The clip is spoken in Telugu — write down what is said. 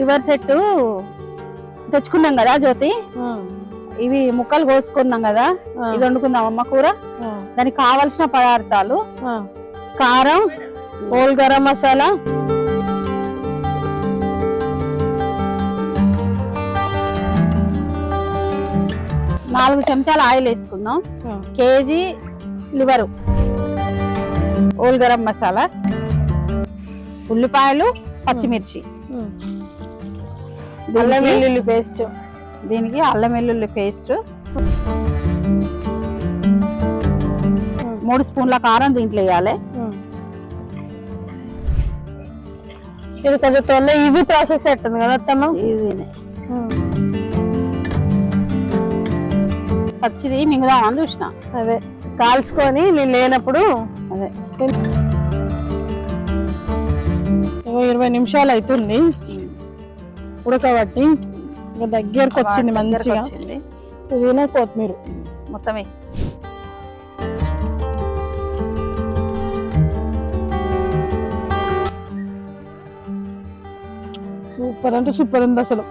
లివర్ సెట్ తెచ్చుకున్నాం కదా జ్యోతి, ఇవి ముక్కలు కోసుకున్నాం కదా, ఇది వండుకుందాం అమ్మ కూర. దానికి కావలసిన పదార్థాలు కారం, హోల్ గరం మసాలా, నాలుగు చెంచాల ఆయిల్ వేసుకుందాం, KG liver, whole garam masala, ఉల్లిపాయలు, పచ్చిమిర్చి, అల్లం వెల్లుల్లి పేస్ట్, దీనికి అల్లం వెల్లుల్లి పేస్ట్, 3 స్పూన్ల కారం దీంట్లో వేయాలి. ఇది కొంచెం తొందర ఈజీ ప్రాసెస్ అవుతుంది కదా అత్తమ్మ. ఈజీనే. పచ్చిది మింగుదామని చూసిన, అదే కాల్చుకొని నేను లేనప్పుడు అదే 20 నిమిషాలు అవుతుంది ఉడకబట్టి, ఇంకా దగ్గరకు వచ్చింది మంచిగా. పుదీనా కొత్తిమీర మొత్తమే సూపర్ అంటే సూపర్ ఉంది అసలు.